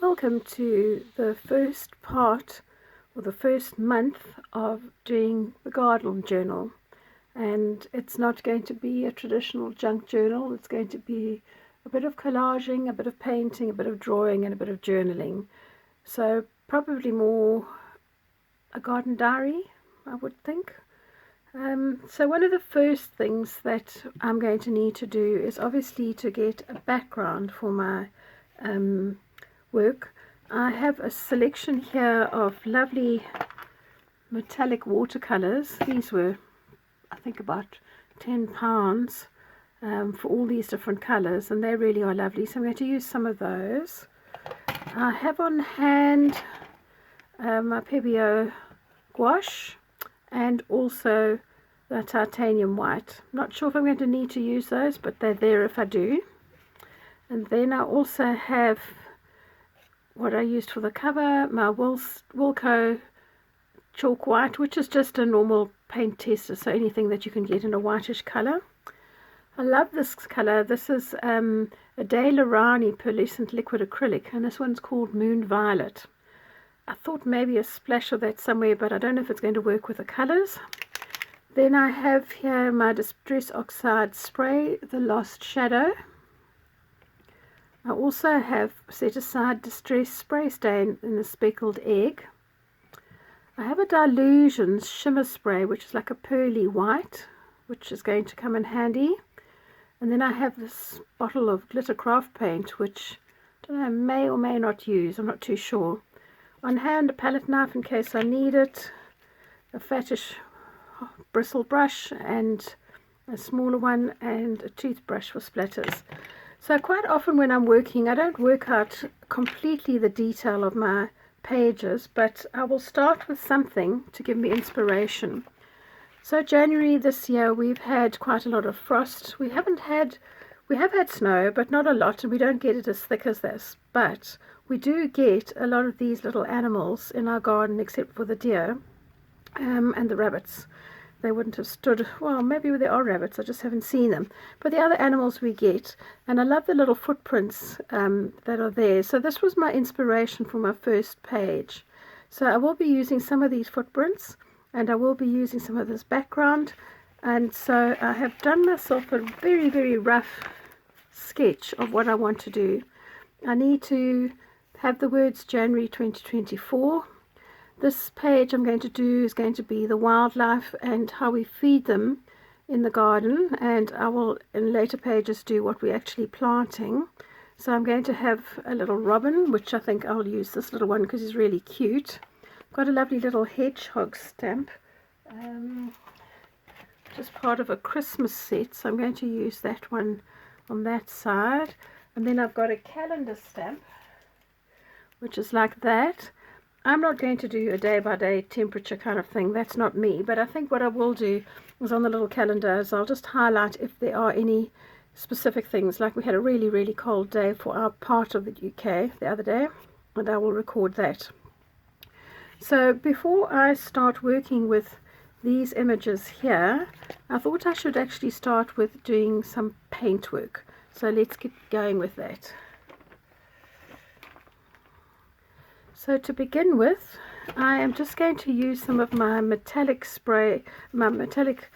Welcome to the first part or the first month of doing the garden journal, and it's not going to be a traditional junk journal. It's going to be a bit of collaging, a bit of painting, a bit of drawing, and a bit of journaling. So probably more a garden diary, I would think. So one of the first things that I'm going to need to do is obviously to get a background for my work. I have a selection here of lovely metallic watercolors. These were, I think, about £10 for all these different colors, and they really are lovely, so I'm going to use some of those. I have on hand my Pebeo gouache and also the titanium white. Not sure if I'm going to need to use those, but they're there if I do. And then I also have what I used for the cover, my Wilco chalk white, which is just a normal paint tester, so anything that you can get in a whitish color. I love this color. This is a Daler-Rowney pearlescent liquid acrylic, and this one's called Moon Violet. I thought maybe a splash of that somewhere, but I don't know if it's going to work with the colors. Then I have here my Distress Oxide spray, the Lost Shadow. I also have set aside Distress Spray Stain in the Speckled Egg. I have a Dilutions shimmer spray, which is like a pearly white, which is going to come in handy. And then I have this bottle of glitter craft paint, which I don't know, may or may not use, I'm not too sure. On hand, a palette knife in case I need it, a fattish bristle brush and a smaller one, and a toothbrush for splatters. So quite often when I'm working, I don't work out completely the detail of my pages, but I will start with something to give me inspiration. So January this year, we've had quite a lot of frost. We have had snow, but not a lot, and we don't get it as thick as this. But we do get a lot of these little animals in our garden, except for the deer and the rabbits. They wouldn't have stood, well, maybe there are rabbits, I just haven't seen them. But the other animals we get, and I love the little footprints that are there. So this was my inspiration for my first page. So I will be using some of these footprints, and I will be using some of this background. And so I have done myself a very, very rough sketch of what I want to do. I need to have the words January 2024. This page I'm going to do is going to be the wildlife and how we feed them in the garden, and I will in later pages do what we're actually planting. So I'm going to have a little robin, which I think I'll use this little one because he's really cute. Got a lovely little hedgehog stamp, just part of a Christmas set, so I'm going to use that one on that side. And then I've got a calendar stamp, which is like that. I'm not going to do a day-by-day temperature kind of thing. That's not me. But I think what I will do is on the little calendar is I'll just highlight if there are any specific things. Like we had a really, really cold day for our part of the UK the other day, and I will record that. So before I start working with these images here, I thought I should actually start with doing some paint work. So let's get going with that. So to begin with, I am just going to use some of my metallic spray, my metallic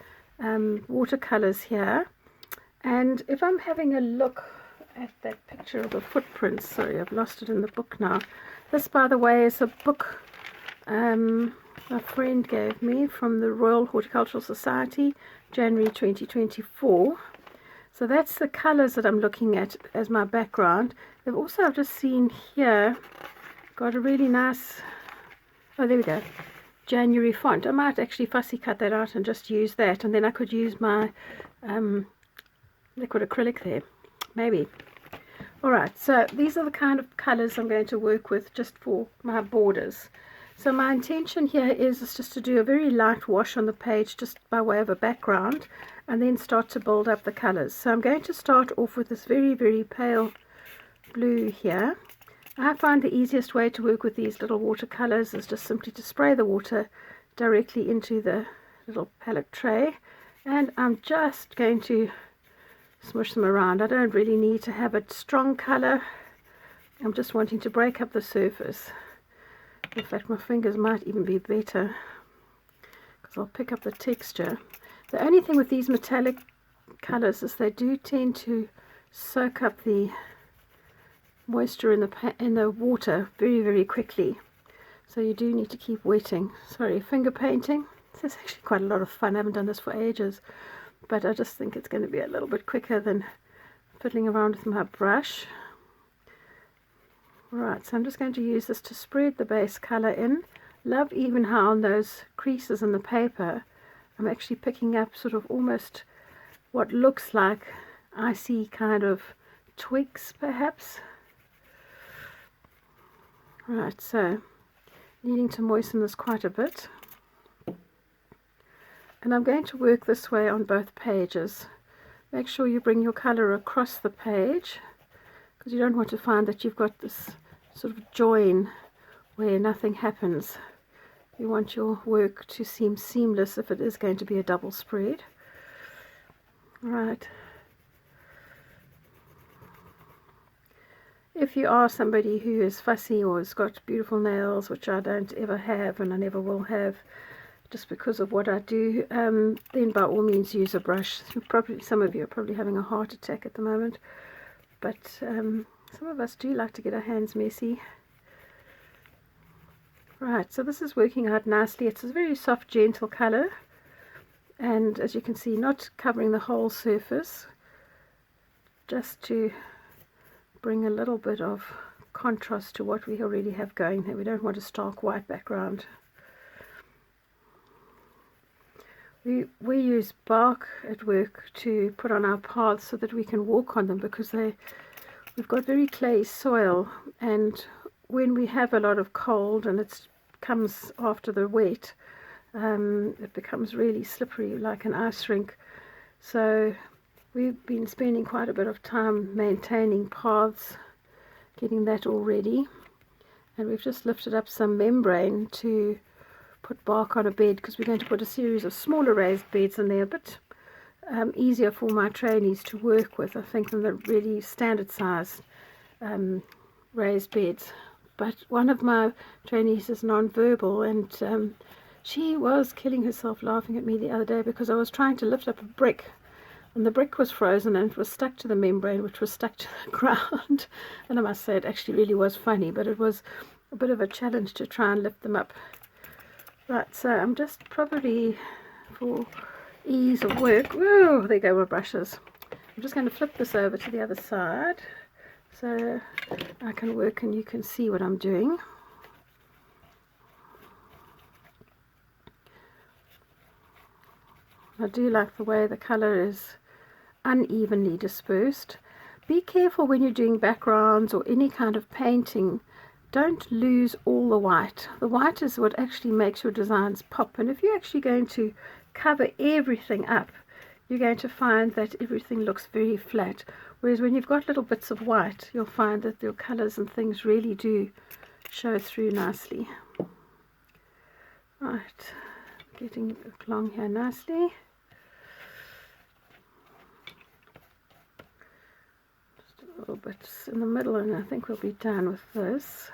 watercolors here. And if I'm having a look at that picture of the footprints, sorry, I've lost it in the book now. This, by the way, is a book a friend gave me from the Royal Horticultural Society, January 2024. So that's the colors that I'm looking at as my background. They've also, I've just seen here, got a really nice, oh there we go, January font. I might actually fussy cut that out and just use that, and then I could use my liquid acrylic there, maybe. Alright, so these are the kind of colors I'm going to work with just for my borders. So my intention here is just to do a very light wash on the page just by way of a background, and then start to build up the colors. So I'm going to start off with this very, very pale blue here. I find the easiest way to work with these little watercolors is just simply to spray the water directly into the little palette tray, and I'm just going to smush them around. I don't really need to have a strong color I'm just wanting to break up the surface. In fact, my fingers might even be better because I'll pick up the texture. The only thing with these metallic colors is they do tend to soak up the moisture in the water very, very quickly. So you do need to keep wetting. Sorry, finger painting. This is actually quite a lot of fun. I haven't done this for ages, but I just think it's going to be a little bit quicker than fiddling around with my brush. Right, so I'm just going to use this to spread the base color in. Love even how on those creases in the paper I'm actually picking up sort of almost what looks like icy kind of twigs perhaps. Right, so needing to moisten this quite a bit. And I'm going to work this way on both pages. Make sure you bring your color across the page, because you don't want to find that you've got this sort of join where nothing happens. You want your work to seem seamless if it is going to be a double spread. Right. If you are somebody who is fussy or has got beautiful nails, which I don't ever have and I never will have just because of what I do, then by all means use a brush. Some of you are probably having a heart attack at the moment, but some of us do like to get our hands messy. Right, so this is working out nicely. It's a very soft, gentle color, and as you can see, not covering the whole surface, just to bring a little bit of contrast to what we already have going there. We don't want a stark white background. We use bark at work to put on our paths so that we can walk on them, because we've got very clay soil, and when we have a lot of cold and it comes after the wet, it becomes really slippery like an ice rink. So we've been spending quite a bit of time maintaining paths, getting that all ready, and we've just lifted up some membrane to put bark on a bed, because we're going to put a series of smaller raised beds in there, a bit easier for my trainees to work with, I think, than the really standard sized raised beds. But one of my trainees is non-verbal, and she was killing herself laughing at me the other day because I was trying to lift up a brick, and the brick was frozen and it was stuck to the membrane, which was stuck to the ground. And I must say, it actually really was funny, but it was a bit of a challenge to try and lift them up. Right, so I'm just probably, for ease of work, whoa, there go my brushes. I'm just going to flip this over to the other side so I can work and you can see what I'm doing. I do like the way the color is unevenly dispersed. Be careful when you're doing backgrounds or any kind of painting. Don't lose all the white. The white is what actually makes your designs pop. And if you're actually going to cover everything up, you're going to find that everything looks very flat. Whereas when you've got little bits of white, you'll find that your colors and things really do show through nicely. Right, getting along here nicely. Just a little bit in the middle, and I think we'll be done with this.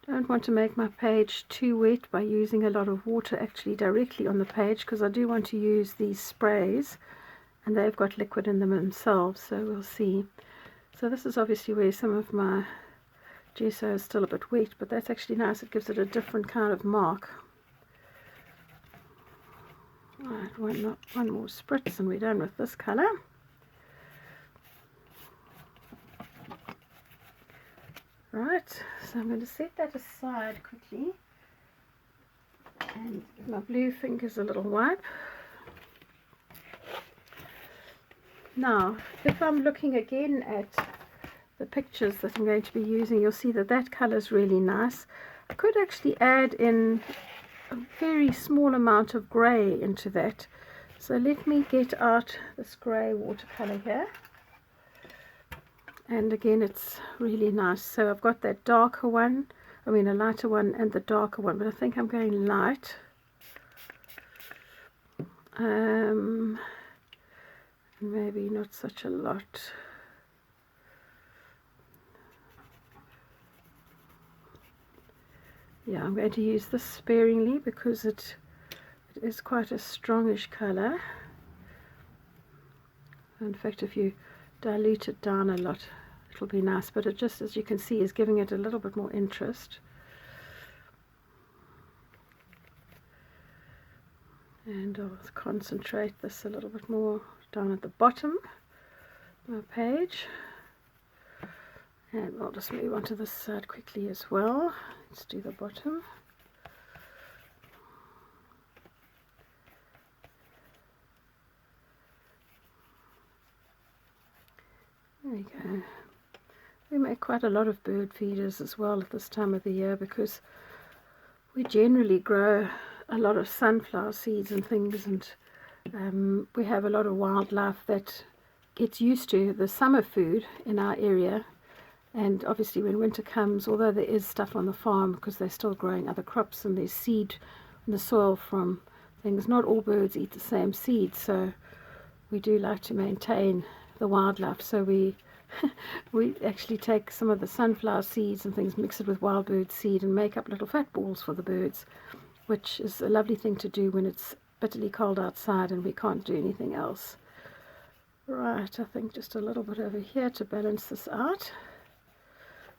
Don't want to make my page too wet by using a lot of water actually directly on the page, because I do want to use these sprays and they've got liquid in them themselves, so we'll see. So this is obviously where some of my gesso is still a bit wet, but that's actually nice. It gives it a different kind of mark. Right, one more spritz and we're done with this color. Right, so I'm going to set that aside quickly and give my blue fingers a little wipe. Now, if I'm looking again at the pictures that I'm going to be using, you'll see that that color is really nice. I could actually add in a very small amount of grey into that. So let me get out this grey watercolor here. And again, it's really nice. So I've got that darker one, a lighter one and the darker one, but I think I'm going light. Maybe not such a lot. yeah, I'm going to use this sparingly because it is quite a strongish color. In fact, if you dilute it down a lot, it'll be nice, but it just, as you can see, is giving it a little bit more interest. And I'll concentrate this a little bit more down at the bottom of my page. And I'll just move on to this side quickly as well. Let's do the bottom. There we go. We make quite a lot of bird feeders as well at this time of the year because we generally grow a lot of sunflower seeds and things, and we have a lot of wildlife that gets used to the summer food in our area. And obviously when winter comes, although there is stuff on the farm because they're still growing other crops and there's seed in the soil from things, not all birds eat the same seed, so we do like to maintain the wildlife. So we actually take some of the sunflower seeds and things, mix it with wild bird seed and make up little fat balls for the birds, which is a lovely thing to do when it's bitterly cold outside and we can't do anything else. Right, I think just a little bit over here to balance this out.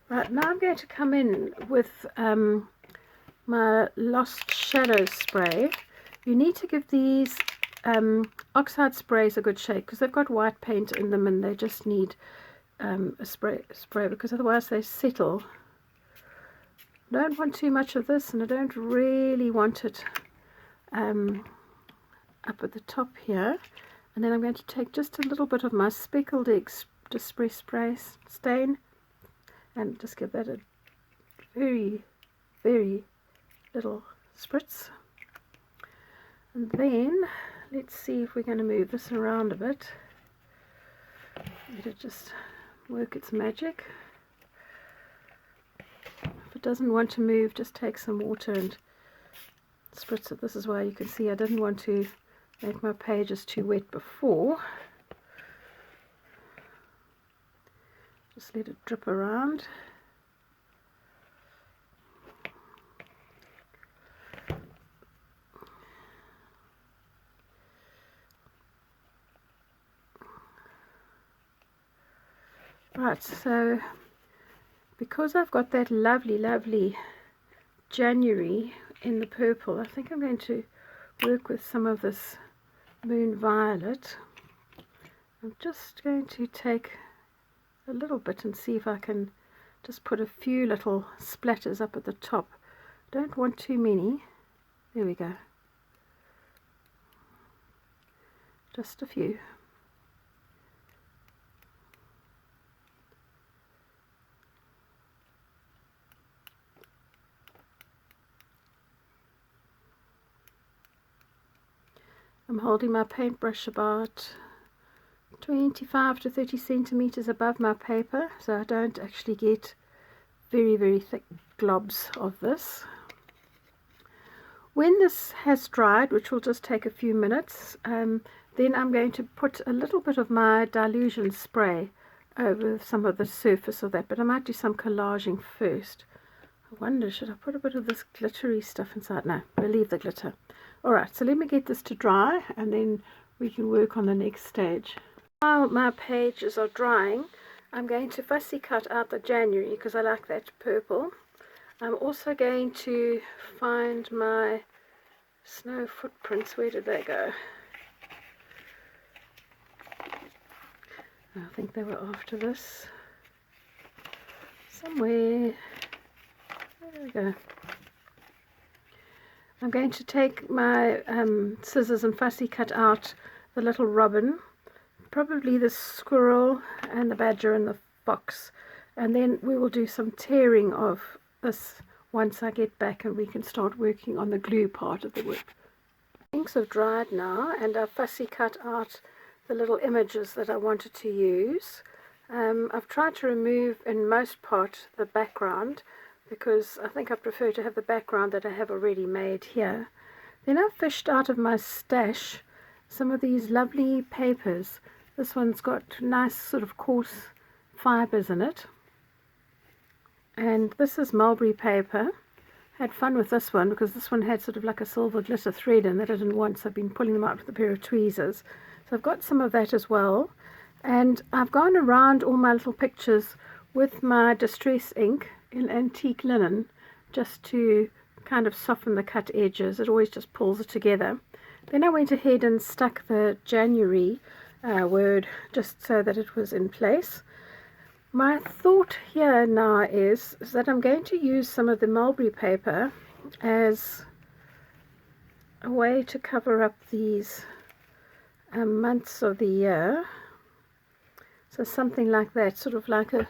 Right, now I'm going to come in with my Lost Shadows spray. You need to give these oxide sprays a good shake because they've got white paint in them and they just need a spray because otherwise they settle. I don't want too much of this, and I don't really want it up at the top here. And then I'm going to take just a little bit of my Speckled Eggs Distress Spray stain and just give that a very, very little spritz. And then let's see if we're going to move this around a bit. Let it just work its magic. If it doesn't want to move, just take some water and spritz it. This is why you can see I didn't want to make my pages too wet before. Just let it drip around. Right, so because I've got that lovely, lovely January in the purple, I think I'm going to work with some of this Moon Violet. I'm just going to take a little bit and see if I can just put a few little splatters up at the top. Don't want too many. There we go. Just a few. I'm holding my paintbrush about 25 to 30 centimeters above my paper, so I don't actually get very, very thick globs of this. When this has dried, which will just take a few minutes, then I'm going to put a little bit of my dilution spray over some of the surface of that, but I might do some collaging first. I wonder, should I put a bit of this glittery stuff inside? No, we'll leave the glitter. Alright, so let me get this to dry and then we can work on the next stage. While my pages are drying, I'm going to fussy cut out the January because I like that purple. I'm also going to find my snow footprints. Where did they go? I think they were after this. Somewhere. There we go. I'm going to take my scissors and fussy cut out the little robin, probably the squirrel and the badger and the fox, and then we will do some tearing of this once I get back and we can start working on the glue part of the work. Inks have dried now and I've fussy cut out the little images that I wanted to use. I've tried to remove in most part the background because I think I prefer to have the background that I have already made here. Then I've fished out of my stash some of these lovely papers. This one's got nice sort of coarse fibers in it, and this is mulberry paper. had fun with this one because this one had sort of like a silver glitter thread in that I didn't want, so I've been pulling them out with a pair of tweezers. So I've got some of that as well, and I've gone around all my little pictures with my distress ink in antique linen just to kind of soften the cut edges. It always just pulls it together. Then I went ahead and stuck the January word just so that it was in place. My thought here now is that I'm going to use some of the mulberry paper as a way to cover up these months of the year. So something like that, sort of like a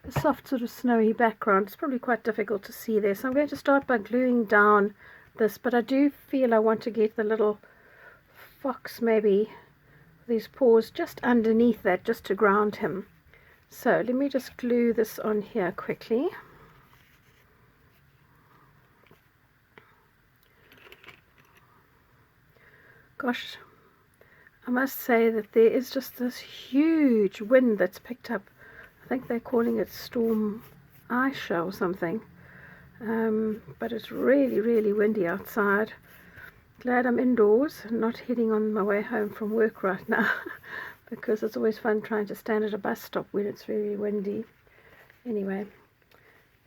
soft sort of snowy background. It's probably quite difficult to see there. So I'm going to start by gluing down this, but I do feel I want to get the little fox, maybe these paws just underneath that, just to ground him. So let me just glue this on here quickly. Gosh, I must say that there is just this huge wind that's picked up. I think they're calling it Storm Aisha or something. But it's really, really windy outside. Glad I'm indoors and not heading on my way home from work right now. Because it's always fun trying to stand at a bus stop when it's very windy. Anyway,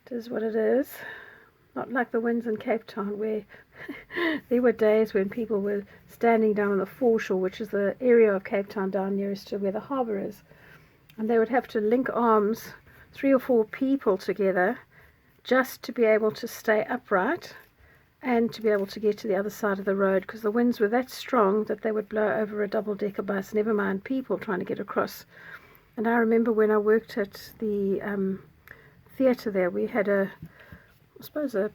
it is what it is. Not like the winds in Cape Town, where there were days when people were standing down on the foreshore, which is the area of Cape Town down nearest to where the harbour is. And they would have to link arms, 3 or 4 people together, just to be able to stay upright and to be able to get to the other side of the road, because the winds were that strong that they would blow over a double-decker bus, never mind people trying to get across. And I remember when I worked at the theatre there, we had I suppose a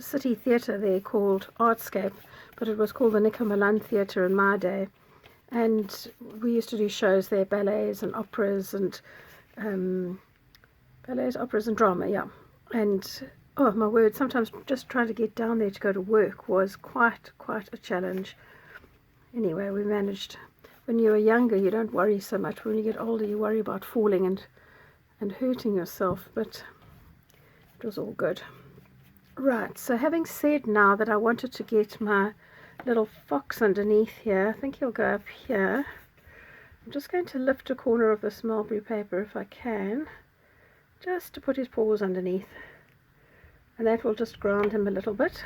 city theatre there called Artscape, but it was called the Nikomalan Theatre in my day. And we used to do shows there, ballets and operas and drama, yeah. And oh my word, sometimes just trying to get down there to go to work was quite a challenge. Anyway, we managed. When you were younger, you don't worry so much. When you get older, you worry about falling and hurting yourself, but it was all good. Right, so having said now that I wanted to get my little fox underneath here, I think he'll go up here. I'm just going to lift a corner of this mulberry paper if I can, just to put his paws underneath. And that will just ground him a little bit,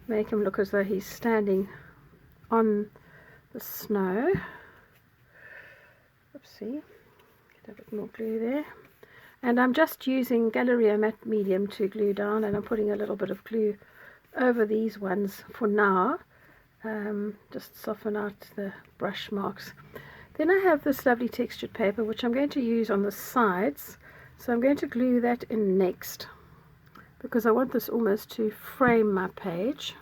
make him look as though he's standing on the snow. Oopsie, get a bit more glue there. And I'm just using Galleria Matte Medium to glue down, and I'm putting a little bit of glue over these ones for now, just soften out the brush marks. Then I have this lovely textured paper which I'm going to use on the sides, so I'm going to glue that in next, because I want this almost to frame my page.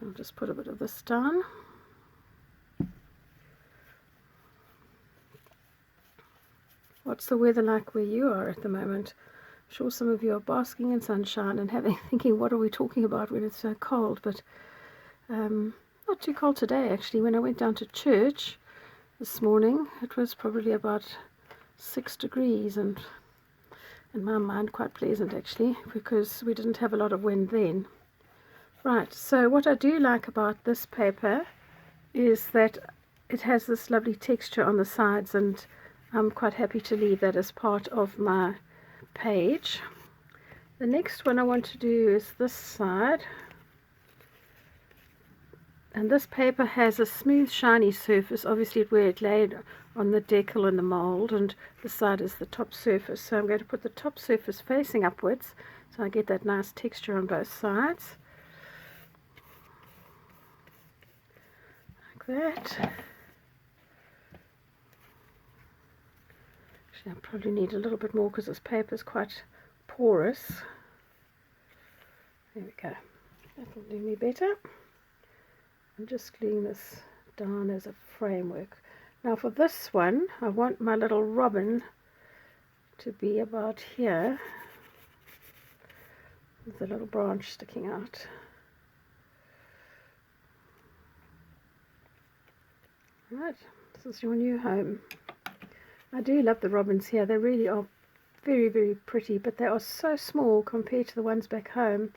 I'll just put a bit of this down. What's the weather like where you are at the moment? I'm sure some of you are basking in sunshine and thinking, what are we talking about when it's so cold? But not too cold today, actually. When I went down to church this morning, it was probably about 6 degrees, and in my mind quite pleasant actually, because we didn't have a lot of wind then. Right, so what I do like about this paper is that it has this lovely texture on the sides, and I'm quite happy to leave that as part of my page. The next one I want to do is this side, and this paper has a smooth shiny surface, obviously where it laid on the decal and the mold, and the side is the top surface. So I'm going to put the top surface facing upwards so I get that nice texture on both sides, like that. Actually, I probably need a little bit more because this paper is quite porous. There we go, that'll do me better. I'm just gluing this down as a framework. Now for this one, I want my little robin to be about here, with a little branch sticking out. Right, this is your new home. I do love the robins here. They really are very, very pretty, but they are so small compared to the ones back home.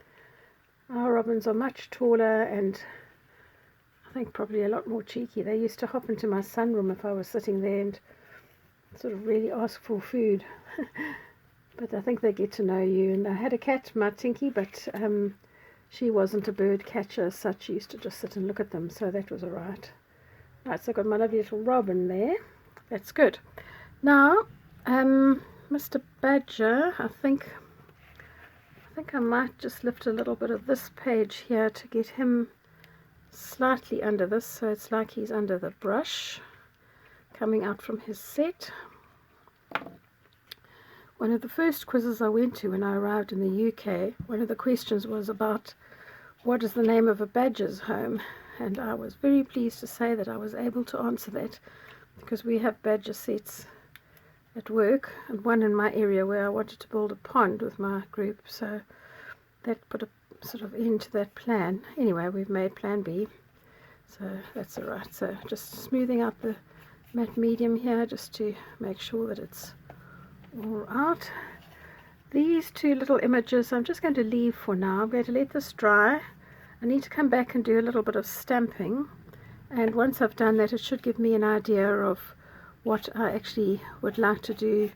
Our robins are much taller and I think probably a lot more cheeky. They used to hop into my sunroom if I was sitting there and sort of really ask for food. But I think they get to know you. And I had a cat, my Tinky, but she wasn't a bird catcher as such. She used to just sit and look at them, so that was alright. Right, so I've got my lovely little robin there. That's good. Now, Mr. Badger, I think I might just lift a little bit of this page here to get him slightly under this, so it's like he's under the brush coming out from his set. One of the first quizzes I went to when I arrived in the UK, one of the questions was about what is the name of a badger's home, and I was very pleased to say that I was able to answer that, because we have badger sets at work and one in my area where I wanted to build a pond with my group, so that put a sort of end to that plan. Anyway, we've made plan B, so that's alright. So just smoothing out the matte medium here just to make sure that it's all out. These two little images I'm just going to leave for now. I'm going to let this dry. I need to come back and do a little bit of stamping, and once I've done that it should give me an idea of what I actually would like to do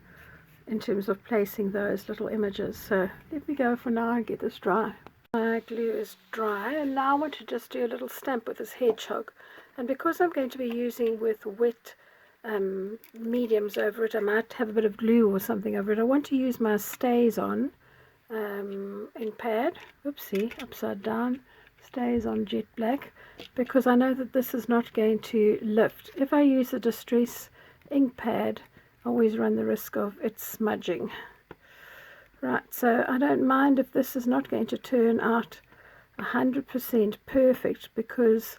in terms of placing those little images. So let me go for now and get this dry. My glue is dry, and now I want to just do a little stamp with this hedgehog, and because I'm going to be using with wet mediums over it, I might have a bit of glue or something over it. I want to use my stays on in pad, oopsie, upside down, stays on jet black, because I know that this is not going to lift. If I use a distress ink pad, I always run the risk of it smudging. Right, so I don't mind if this is not going to turn out 100% perfect, because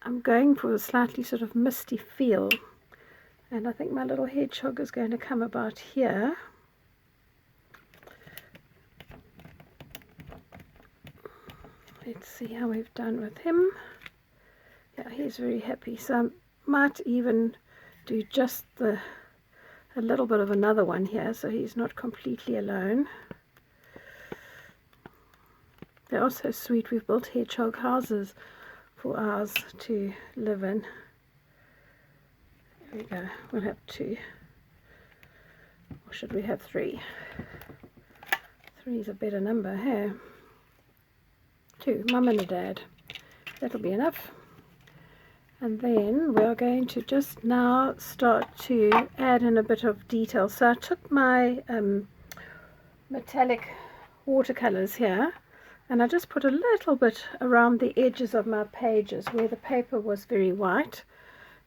I'm going for a slightly sort of misty feel, and I think my little hedgehog is going to come about here. Let's see how we've done with him. Yeah, he's very happy, so I might even do just a little bit of another one here, so he's not completely alone. They're also sweet. We've built hedgehog houses for ours to live in. There we go. We'll have 2. Or should we have 3? 3 is a better number, hey? 2, mum and a dad. That'll be enough. And then we're going to just now start to add in a bit of detail. So I took my metallic watercolors here, and I just put a little bit around the edges of my pages where the paper was very white.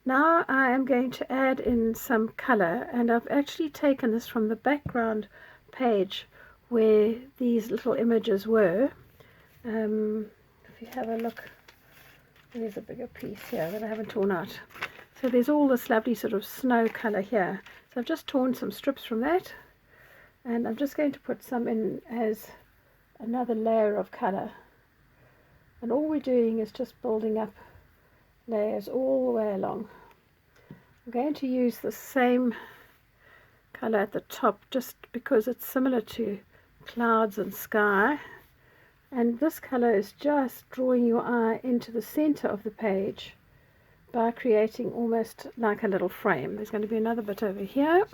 Now I am going to add in some color, and I've actually taken this from the background page where these little images were. If you have a look, there's a bigger piece here that I haven't torn out. So there's all this lovely sort of snow color here. So I've just torn some strips from that, and I'm just going to put some in as another layer of color. And all we're doing is just building up layers all the way along. I'm going to use the same color at the top just because it's similar to clouds and sky. And this color is just drawing your eye into the center of the page by creating almost like a little frame. There's going to be another bit over here,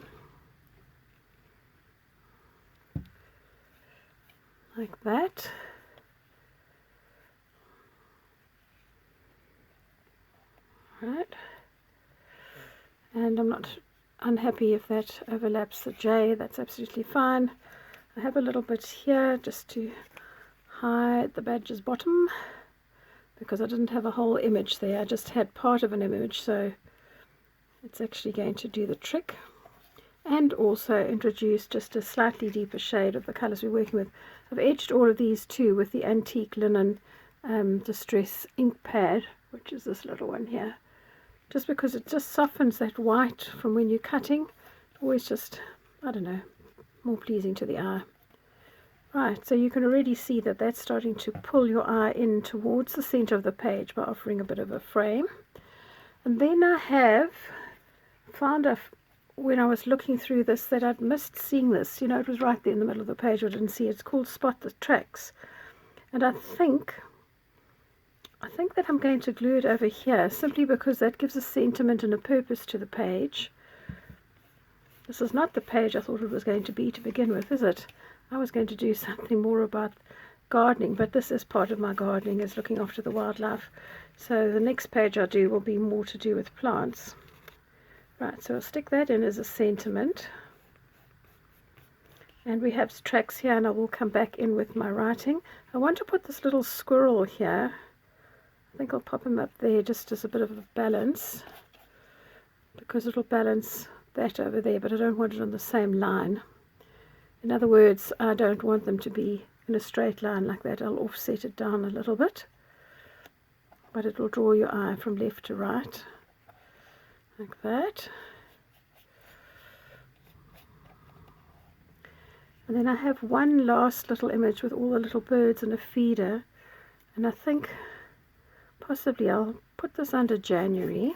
like that. Right. And I'm not unhappy if that overlaps the J. That's absolutely fine. I have a little bit here just to hide the badger's bottom, because I didn't have a whole image there. I just had part of an image, so it's actually going to do the trick, and also introduce just a slightly deeper shade of the colors we're working with. I've edged all of these too with the antique linen distress ink pad, which is this little one here, just because it just softens that white from when you're cutting. Always just, I don't know, more pleasing to the eye. Right, so you can already see that that's starting to pull your eye in towards the center of the page by offering a bit of a frame. And then I have found a when I was looking through this that I'd missed seeing this. You know, it was right there in the middle of the page. I didn't see it. It's called Spot the Tracks. And I think that I'm going to glue it over here simply because that gives a sentiment and a purpose to the page. This is not the page I thought it was going to be to begin with, is it? I was going to do something more about gardening, but this is part of my gardening, is looking after the wildlife. So the next page I do will be more to do with plants. Right, so I'll stick that in as a sentiment. And we have tracks here, and I will come back in with my writing. I want to put this little squirrel here. I think I'll pop him up there just as a bit of a balance, because it'll balance that over there, but I don't want it on the same line. In other words, I don't want them to be in a straight line like that. I'll offset it down a little bit, but it will draw your eye from left to right, like that. And then I have one last little image with all the little birds and a feeder, and I think possibly I'll put this under January,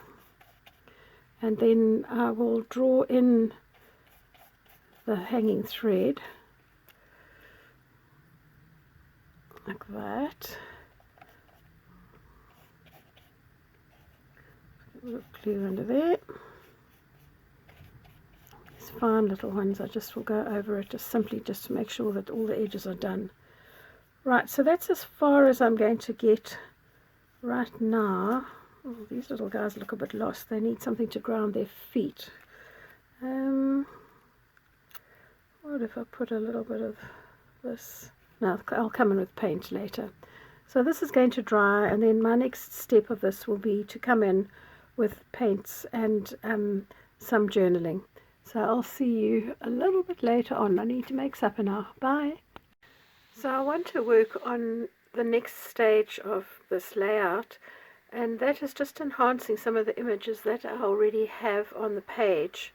and then I will draw in the hanging thread like that. A little glue under there. These fine little ones, I just will go over it just to make sure that all the edges are done. Right, so that's as far as I'm going to get right now. Oh, these little guys look a bit lost. They need something to ground their feet. What if I put a little bit of this? No, I'll come in with paint later. So this is going to dry, and then my next step of this will be to come in with paints and some journaling. So I'll see you a little bit later on. I need to make supper now. Bye. So I want to work on the next stage of this layout, and that is just enhancing some of the images that I already have on the page.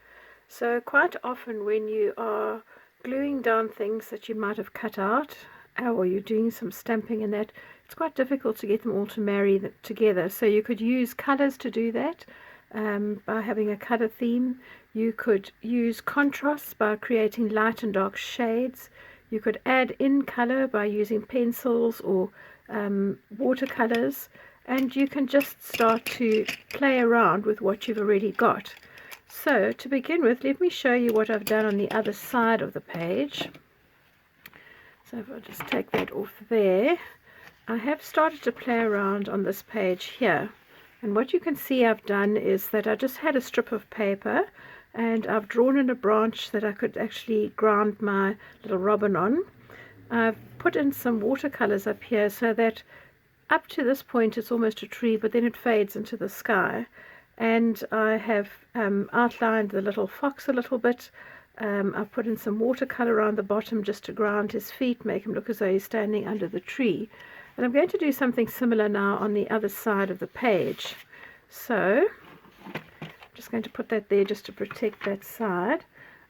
So quite often when you are gluing down things that you might have cut out, or you're doing some stamping in that, it's quite difficult to get them all to marry together. So you could use colors to do that by having a color theme. You could use contrasts by creating light and dark shades. You could add in color by using pencils or watercolors, and you can just start to play around with what you've already got. So to begin with, let me show you what I've done on the other side of the page. So if I just take that off there, I have started to play around on this page here, and what you can see I've done is that I just had a strip of paper and I've drawn in a branch that I could actually ground my little robin on. I've put in some watercolors up here so that up to this point it's almost a tree, but then it fades into the sky. And I have outlined the little fox a little bit. I've put in some watercolor around the bottom just to ground his feet, make him look as though he's standing under the tree. And I'm going to do something similar now on the other side of the page. So I'm just going to put that there just to protect that side.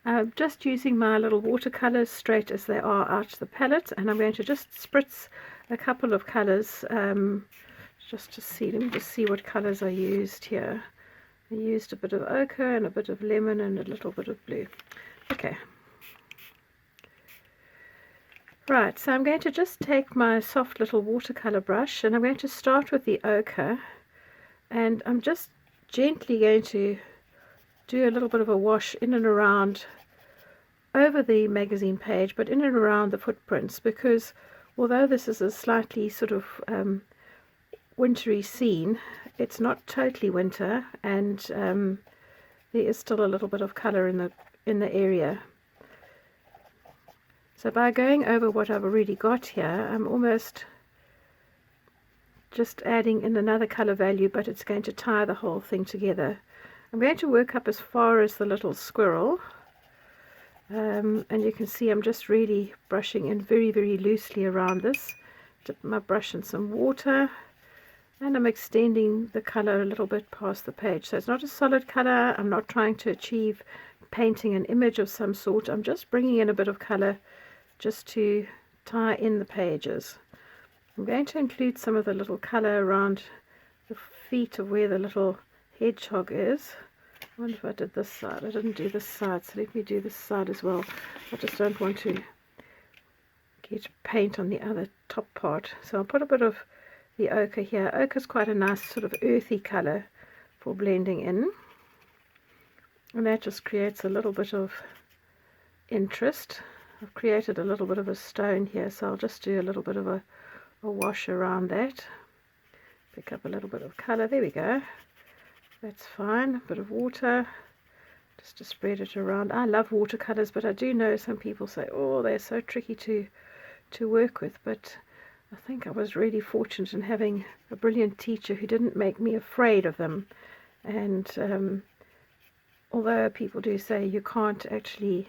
I'm just using my little watercolors straight as they are out the palette, and I'm going to just spritz a couple of colors just to see. Let me just see what colors I used here. I used a bit of ochre and a bit of lemon and a little bit of blue. Okay. Right, so I'm going to just take my soft little watercolor brush, and I'm going to start with the ochre, and I'm just gently going to do a little bit of a wash in and around over the magazine page, but in and around the footprints, because although this is a slightly sort of wintry scene, it's not totally winter, and there is still a little bit of color in the area. So by going over what I've already got here, I'm almost just adding in another color value, but it's going to tie the whole thing together. I'm going to work up as far as the little squirrel, and you can see I'm just really brushing in very, very loosely around this. Dip my brush in some water, and I'm extending the color a little bit past the page. So it's not a solid color. I'm not trying to achieve painting an image of some sort. I'm just bringing in a bit of color just to tie in the pages. I'm going to include some of the little color around the feet of where the little hedgehog is. I wonder if I did this side. I didn't do this side, so let me do this side as well. I just don't want to get paint on the other top part. So I'll put a bit of the ochre here. Ochre is quite a nice sort of earthy colour for blending in. And that just creates a little bit of interest. I've created a little bit of a stone here, so I'll just do a little bit of a wash around that. Pick up a little bit of colour. There we go. That's fine. A bit of water just to spread it around. I love watercolours, but I do know some people say, oh, they're so tricky to work with. But I think I was really fortunate in having a brilliant teacher who didn't make me afraid of them. And although people do say you can't actually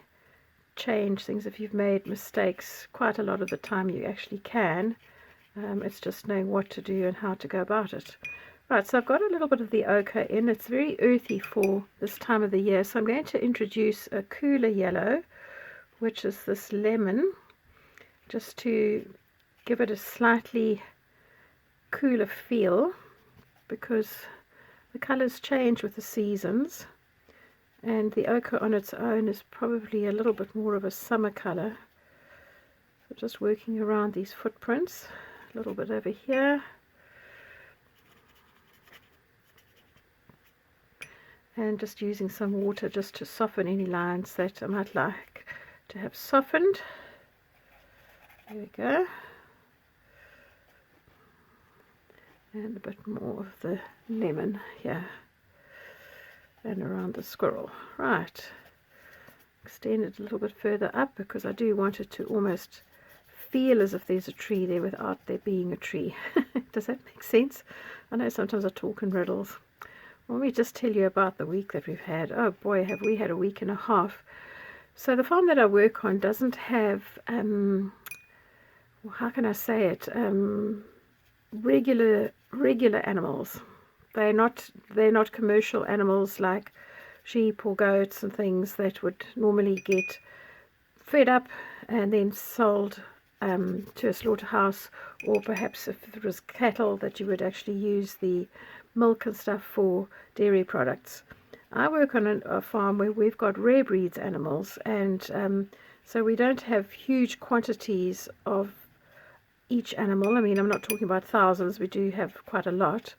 change things if you've made mistakes, quite a lot of the time you actually can. It's just knowing what to do and how to go about it. Right, so I've got a little bit of the ochre in. It's very earthy for this time of the year, so I'm going to introduce a cooler yellow, which is this lemon, just to give it a slightly cooler feel, because the colours change with the seasons, and the ochre on its own is probably a little bit more of a summer colour. So just working around these footprints, a little bit over here. And just using some water just to soften any lines that I might like to have softened. There we go. And a bit more of the lemon here. And around the squirrel. Right. Extend it a little bit further up because I do want it to almost feel as if there's a tree there without there being a tree. Does that make sense? I know sometimes I talk in riddles. Let me just tell you about the week that we've had. Oh boy, have we had a week and a half. So the farm that I work on doesn't have, well, how can I say it, regular animals. They're not commercial animals like sheep or goats and things that would normally get fed up and then sold to a slaughterhouse, or perhaps if it was cattle that you would actually use the milk and stuff for dairy products. I work on a farm where we've got rare breeds animals, and so we don't have huge quantities of each animal. I mean, I'm not talking about thousands, we do have quite a lot,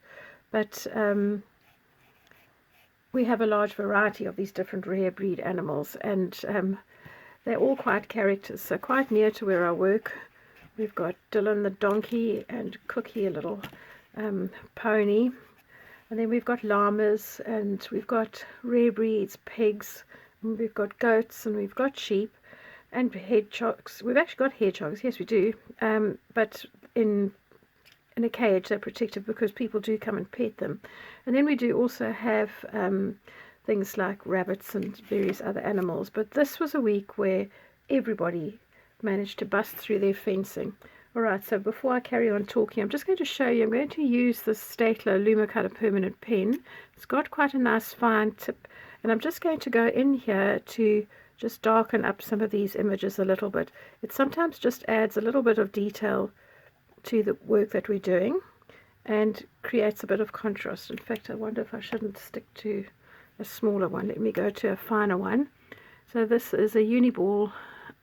but we have a large variety of these different rare breed animals, and they're all quite characters. So quite near to where I work, we've got Dylan the donkey and Cookie, a little pony. And then we've got llamas, and we've got rare breeds, pigs, and we've got goats, and we've got sheep, and hedgehogs. We've actually got hedgehogs, yes we do, but in a cage. They're protected because people do come and pet them. And then we do also have things like rabbits and various other animals. But this was a week where everybody managed to bust through their fencing. Alright, so before I carry on talking, I'm just going to show you, I'm going to use this Stapler Lumicolor permanent pen. It's got quite a nice fine tip, and I'm just going to go in here to just darken up some of these images a little bit. It sometimes just adds a little bit of detail to the work that we're doing and creates a bit of contrast. In fact, I wonder if I shouldn't stick to a smaller one. Let me go to a finer one. So this is a Uniball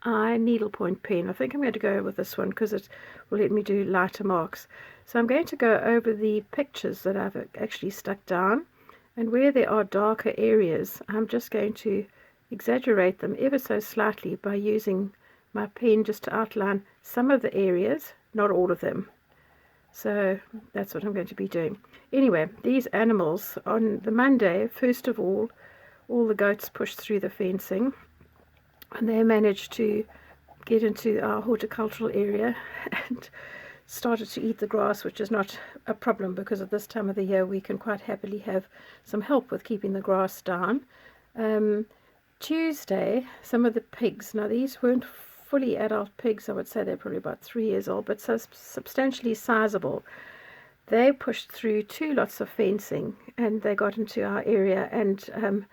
eye needlepoint pen. I think I'm going to go with this one because it will let me do lighter marks. So I'm going to go over the pictures that I've actually stuck down, and where there are darker areas I'm just going to exaggerate them ever so slightly by using my pen just to outline some of the areas, not all of them. So that's what I'm going to be doing. Anyway, these animals, on the Monday, first of all the goats pushed through the fencing, and they managed to get into our horticultural area and started to eat the grass, which is not a problem because at this time of the year we can quite happily have some help with keeping the grass down. Tuesday, some of the pigs, now these weren't fully adult pigs, I would say they're probably about 3 years old, but so substantially sizable. They pushed through 2 lots of fencing and they got into our area, and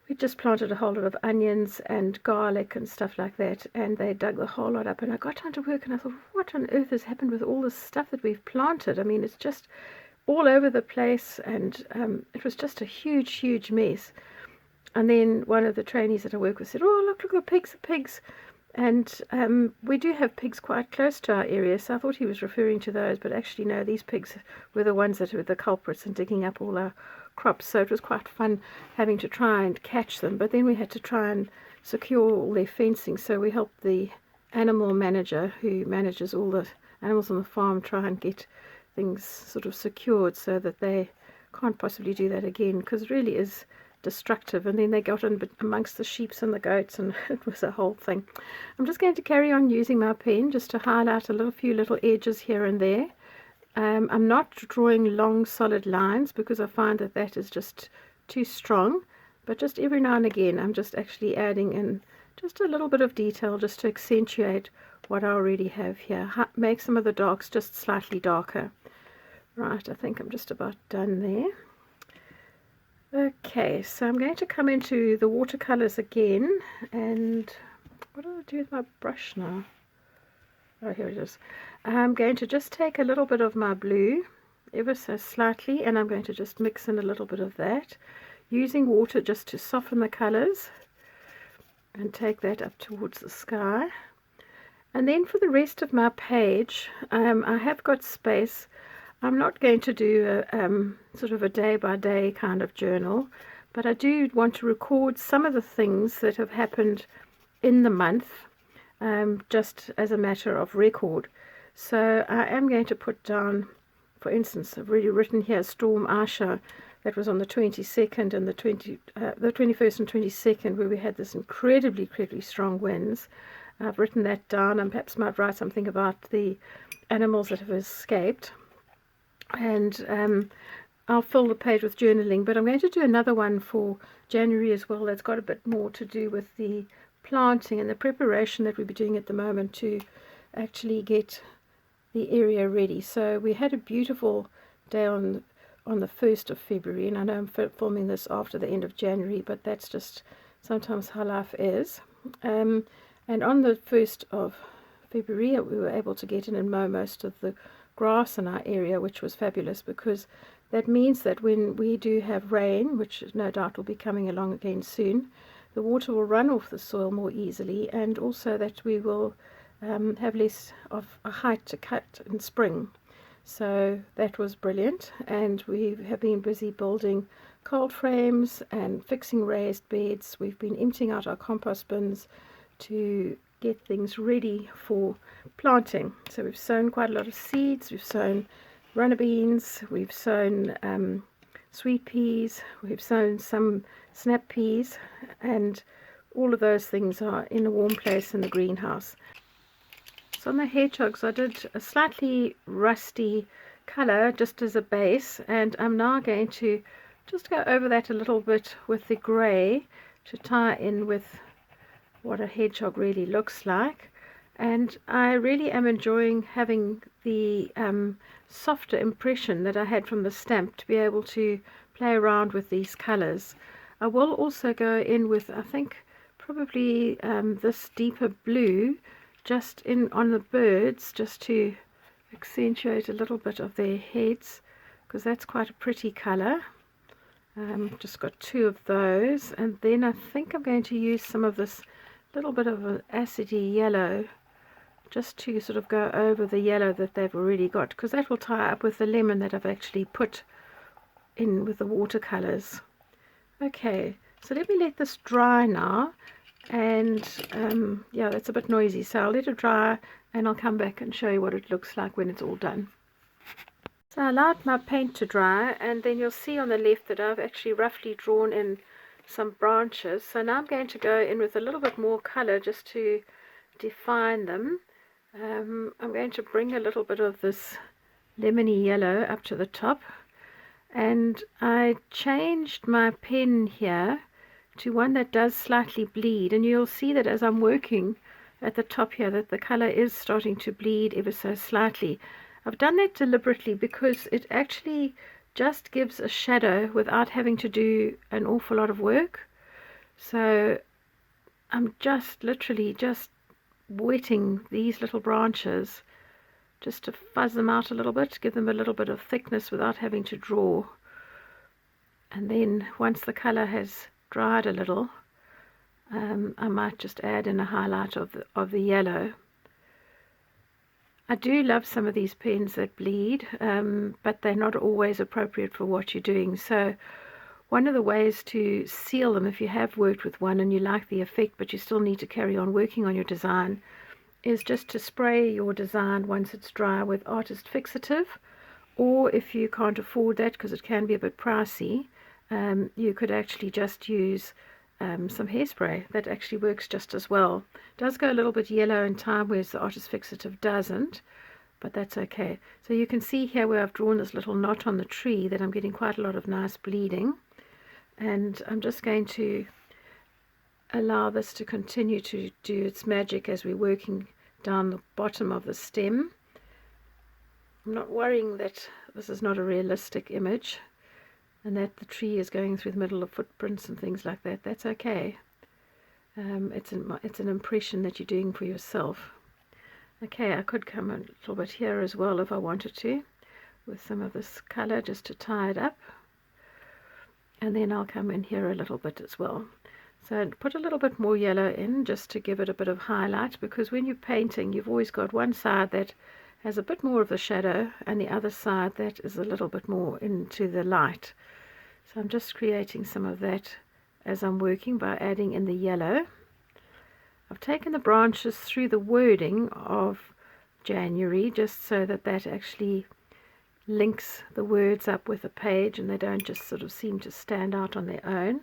we just planted a whole lot of onions and garlic and stuff like that, and they dug the whole lot up. And I got down to work and I thought, what on earth has happened with all this stuff that we've planted? I mean, it's just all over the place, and it was just a huge mess. And then one of the trainees that I work with said, oh, look, the pigs, the pigs. And we do have pigs quite close to our area, so I thought he was referring to those, but actually no, these pigs were the ones that were the culprits and digging up all our crops. So it was quite fun having to try and catch them, but then we had to try and secure all their fencing, so we helped the animal manager who manages all the animals on the farm try and get things sort of secured so that they can't possibly do that again, because it really is destructive. And then they got in amongst the sheep and the goats, and it was a whole thing. I'm just going to carry on using my pen just to highlight a few little edges here and there. I'm not drawing long solid lines because I find that that is just too strong, but just every now and again I'm just actually adding in just a little bit of detail just to accentuate what I already have here, make some of the darks just slightly darker. Right, I think I'm just about done there. Okay, so I'm going to come into the watercolors again, and what do I do with my brush now? Oh, here it is. I'm going to just take a little bit of my blue, ever so slightly, and I'm going to just mix in a little bit of that, using water just to soften the colors, and take that up towards the sky. And then for the rest of my page, I have got space. I'm not going to do a sort of a day-by-day kind of journal, but I do want to record some of the things that have happened in the month, just as a matter of record. So I am going to put down, for instance, I've already written here Storm Asha, that was on the 22nd and the 21st and 22nd, where we had this incredibly strong winds. I've written that down, and perhaps might write something about the animals that have escaped. And I'll fill the page with journaling, but I'm going to do another one for January as well that's got a bit more to do with the planting and the preparation that we'll be doing at the moment to actually get the area ready. So we had a beautiful day on the 1st of February, and I know I'm filming this after the end of January, but that's just sometimes how life is. And on the 1st of February we were able to get in and mow most of the grass in our area, which was fabulous, because that means that when we do have rain, which no doubt will be coming along again soon, the water will run off the soil more easily, and also that we will have less of a height to cut in spring. So that was brilliant, and we have been busy building cold frames and fixing raised beds. We've been emptying out our compost bins to get things ready for planting. So we've sown quite a lot of seeds. We've sown runner beans, we've sown sweet peas, we've sown some snap peas, and all of those things are in a warm place in the greenhouse. So on the hedgehogs I did a slightly rusty color just as a base, and I'm now going to just go over that a little bit with the grey to tie in with what a hedgehog really looks like. And I really am enjoying having the softer impression that I had from the stamp to be able to play around with these colors. I will also go in with, I think, probably this deeper blue just in on the birds, just to accentuate a little bit of their heads, because that's quite a pretty color. Just got 2 of those, and then I think I'm going to use some of this little bit of an acidy yellow just to sort of go over the yellow that they've already got, because that will tie up with the lemon that I've actually put in with the watercolors. Okay, so let me let this dry now, and yeah, that's a bit noisy, so I'll let it dry and I'll come back and show you what it looks like when it's all done. So I allowed my paint to dry, and then you'll see on the left that I've actually roughly drawn in some branches. So now I'm going to go in with a little bit more color just to define them. I'm going to bring a little bit of this lemony yellow up to the top, and I changed my pen here to one that does slightly bleed, and you'll see that as I'm working at the top here that the color is starting to bleed ever so slightly. I've done that deliberately because it actually just gives a shadow without having to do an awful lot of work. So I'm just literally just wetting these little branches just to fuzz them out a little bit, give them a little bit of thickness without having to draw. And then once the color has dried a little, I might just add in a highlight of the yellow. I do love some of these pens that bleed, but they're not always appropriate for what you're doing. So one of the ways to seal them, if you have worked with one and you like the effect but you still need to carry on working on your design, is just to spray your design once it's dry with artist fixative. Or if you can't afford that because it can be a bit pricey, you could actually just use some hairspray. That actually works just as well. It does go a little bit yellow in time, whereas the artist fixative doesn't, but that's okay. So you can see here where I've drawn this little knot on the tree that I'm getting quite a lot of nice bleeding, and I'm just going to allow this to continue to do its magic as we're working down the bottom of the stem. I'm not worrying that this is not a realistic image and that the tree is going through the middle of footprints and things like that. That's okay. It's an impression that you're doing for yourself. Okay, I could come a little bit here as well if I wanted to, with some of this color just to tie it up. And then I'll come in here a little bit as well. So put a little bit more yellow in just to give it a bit of highlight, because when you're painting you've always got one side that has a bit more of the shadow and the other side that is a little bit more into the light. So I'm just creating some of that as I'm working by adding in the yellow. I've taken the branches through the wording of January just so that that actually links the words up with the page and they don't just sort of seem to stand out on their own.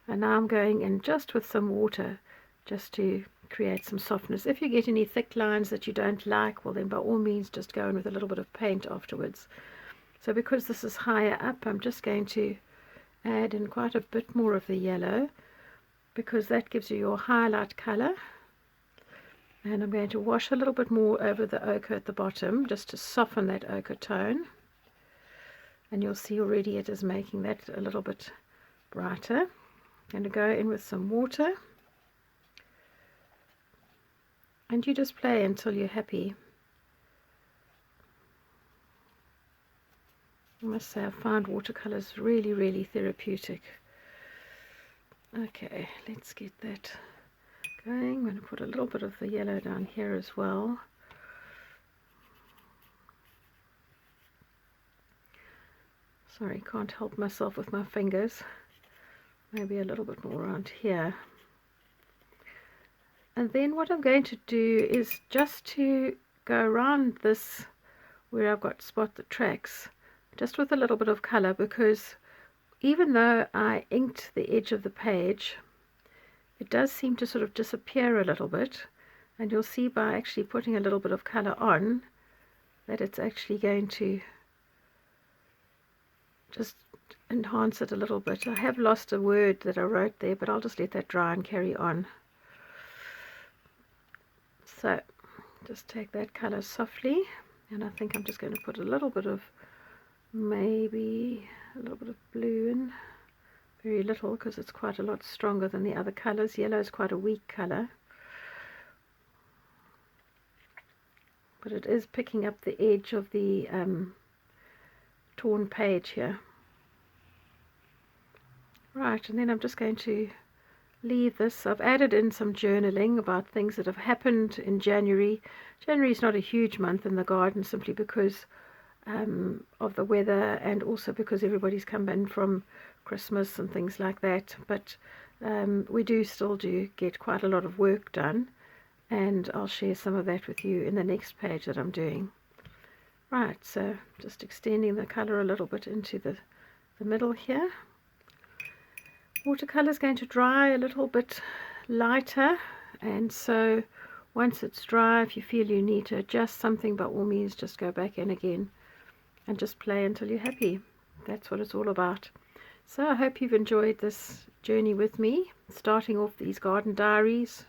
And now I'm going in just with some water just to create some softness. If you get any thick lines that you don't like, well then by all means just go in with a little bit of paint afterwards. So because this is higher up, I'm just going to add in quite a bit more of the yellow, because that gives you your highlight color. And I'm going to wash a little bit more over the ochre at the bottom just to soften that ochre tone, and you'll see already it is making that a little bit brighter. I'm going to go in with some water, and you just play until you're happy. I must say I find watercolors really therapeutic. Okay, let's get that going. I'm going to put a little bit of the yellow down here as well. Sorry, can't help myself with my fingers. Maybe a little bit more around here. And then what I'm going to do is just to go around this where I've got spot the tracks, just with a little bit of color, because even though I inked the edge of the page, it does seem to sort of disappear a little bit, and you'll see by actually putting a little bit of color on that it's actually going to just enhance it a little bit. I have lost a word that I wrote there, but I'll just let that dry and carry on. So just take that color softly, and I think I'm just going to put a little bit of, maybe a little bit of blue in, very little, because it's quite a lot stronger than the other colors. Yellow is quite a weak color, but it is picking up the edge of the torn page here. Right, and then I'm just going to leave this. I've added in some journaling about things that have happened in January. January is not a huge month in the garden, simply because of the weather, and also because everybody's come in from Christmas and things like that. But we do still get quite a lot of work done, and I'll share some of that with you in the next page that I'm doing. Right, so just extending the color a little bit into the middle here. Watercolor is going to dry a little bit lighter, and so once it's dry, if you feel you need to adjust something, by all means just go back in again and just play until you're happy. That's what it's all about. So I hope you've enjoyed this journey with me, starting off these garden diaries,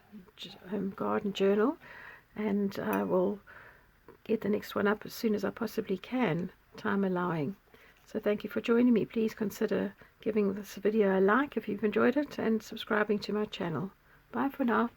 garden journal, and I will get the next one up as soon as I possibly can, time allowing. So thank you for joining me. Please consider giving this video a like if you've enjoyed it, and subscribing to my channel. Bye for now.